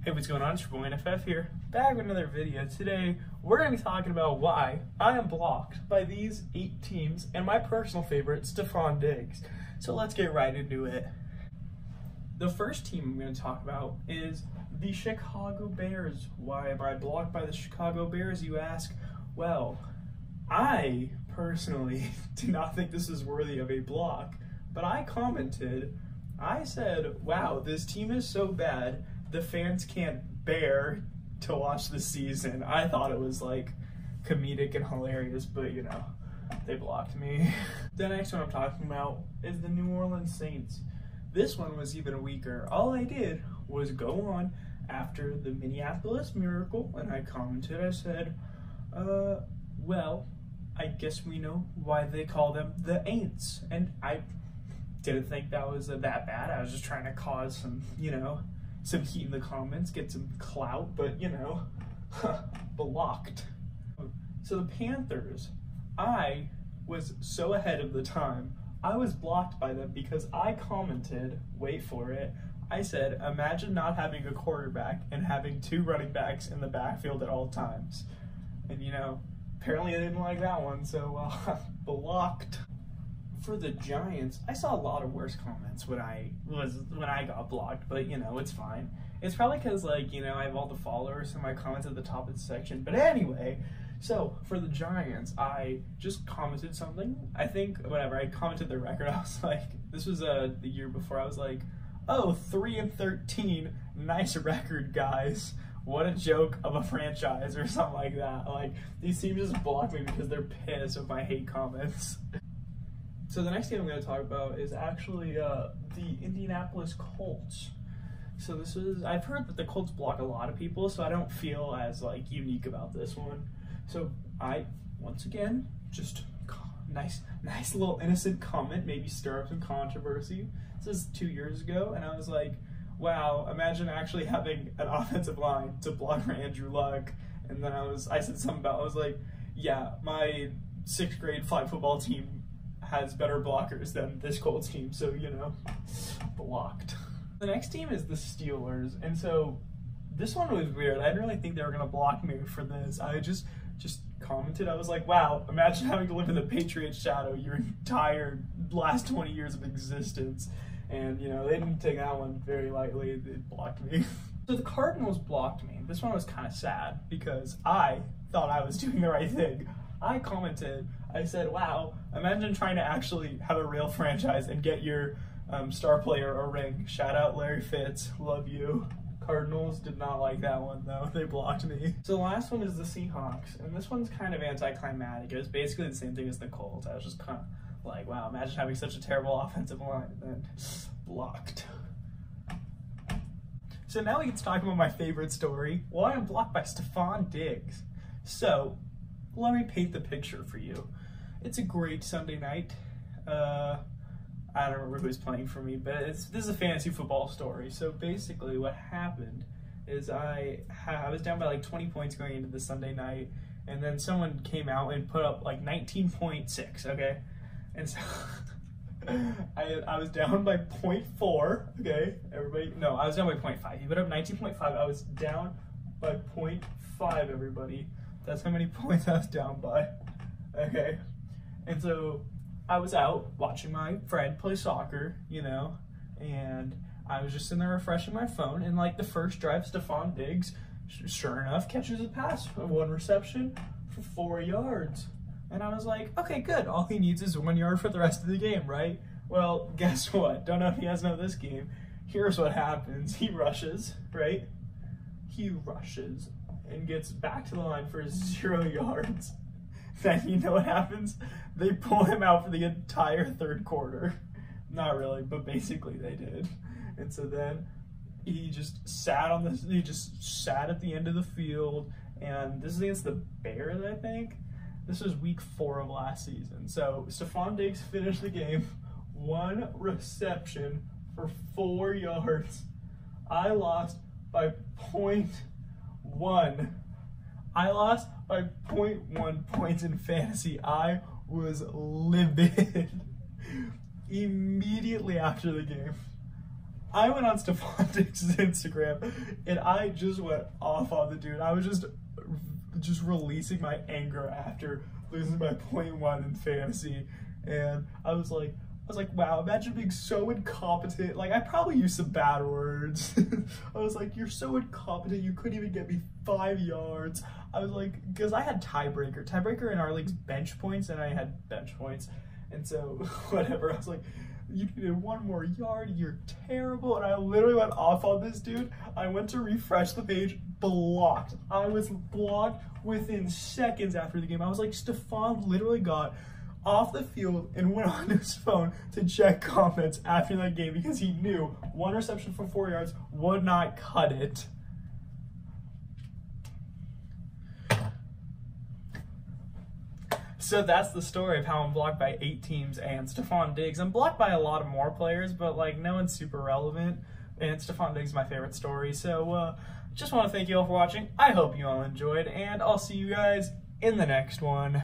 Hey, what's going on? It's your boy NFF here, back with another video. Today, we're going to be talking about why I am blocked by these 8 teams and my personal favorite, Stefon Diggs. So let's get right into it. The first team I'm going to talk about is the Chicago Bears. Why am I blocked by the Chicago Bears, you ask? Well, I personally do not think this is worthy of a block, but I commented, I said, wow, this team is so bad, the fans can't bear to watch the season. I thought it was like comedic and hilarious, but you know, they blocked me. The next one I'm talking about is the New Orleans Saints. This one was even weaker. All I did was go on after the Minneapolis Miracle, and I commented, I said, well, I guess we know why they call them the Aints. And I didn't think that was that bad. I was just trying to cause some, you know, some heat in the comments, get some clout, but you know, blocked. So the Panthers, I was so ahead of the time. I was blocked by them because I commented, wait for it, I said, imagine not having a quarterback and having 2 running backs in the backfield at all times. And you know, apparently I didn't like that one, so blocked. For the Giants, I saw a lot of worse comments when I got blocked, but you know, it's fine. It's probably because, like, you know, I have all the followers and my comments at the top of the section. But anyway, so for the Giants, I just commented something. I think whenever I commented the record, I was like, this was the year before, I was like, oh, 3-13, nice record, guys. What a joke of a franchise, or something like that. Like, these teams just block me because they're pissed with my hate comments. So the next game I'm going to talk about is actually the Indianapolis Colts. So this is, I've heard that the Colts block a lot of people, so I don't feel as like unique about this one. So I, once again, just nice little innocent comment, maybe stir up some controversy. This is 2 years ago, and I was like, wow, imagine actually having an offensive line to block for Andrew Luck. And then I said something about, I was like, yeah, my 6th grade flag football team has better blockers than this Colts team, so you know, blocked. The next team is the Steelers, and so this one was weird. I didn't really think they were gonna block me for this. I just commented, I was like, wow, imagine having to live in the Patriots shadow your entire last 20 years of existence. And you know, they didn't take that one very lightly. They blocked me. So the Cardinals blocked me. This one was kind of sad because I thought I was doing the right thing. I commented, I said, wow, imagine trying to actually have a real franchise and get your star player a ring. Shout out Larry Fitz, love you. Cardinals did not like that one though, they blocked me. So the last one is the Seahawks, and this one's kind of anticlimactic. It was basically the same thing as the Colts. I was just kind of like, wow, imagine having such a terrible offensive line, and then blocked. So now we get to talk about my favorite story, why I'm blocked by Stefon Diggs. So let me paint the picture for you. It's a great Sunday night. I don't remember who's playing for me, but this is a fantasy football story. So basically what happened is I was down by like 20 points going into the Sunday night, and then someone came out and put up like 19.6, okay? And so I was down by 0.4, okay? Everybody, no, I was down by 0.5. He put up 19.5. I was down by 0.5, everybody. That's how many points I was down by, okay? And so I was out watching my friend play soccer, you know, and I was just sitting there refreshing my phone, and like the first drive, Stefon Diggs, sure enough, catches a pass, 1 reception for 4 yards. And I was like, okay, good. All he needs is 1 yard for the rest of the game, right? Well, guess what? Don't know if you guys know this game. Here's what happens. He rushes, right? He rushes and gets back to the line for 0 yards. Then you know what happens? They pull him out for the entire 3rd quarter. Not really, but basically they did. And so then he just sat at the end of the field, and this is against the Bears, I think. This was week 4 of last season. So Stefon Diggs finished the game, 1 reception for 4 yards. I lost by 0.1. I lost by 0.1 points in fantasy. I was livid. Immediately after the game, I went on Stefon Diggs' Instagram and I just went off on the dude. I was just releasing my anger after losing by 0.1 in fantasy, and I was like, wow, imagine being so incompetent. Like, I probably used some bad words. I was like, you're so incompetent, you couldn't even get me 5 yards. I was like, because I had tiebreaker in our league's bench points, and I had bench points, and so whatever. I was like, you needed 1 more yard, you're terrible. And I literally went off on this dude. I went to refresh the page, blocked. I was blocked within seconds after the game. I was like, Stefon literally got off the field and went on his phone to check comments after that game because he knew 1 reception for 4 yards would not cut it. So that's the story of how I'm blocked by 8 teams and Stefon Diggs. I'm blocked by a lot of more players, but like no one's super relevant. And Stefon Diggs is my favorite story. So just want to thank you all for watching. I hope you all enjoyed, and I'll see you guys in the next one.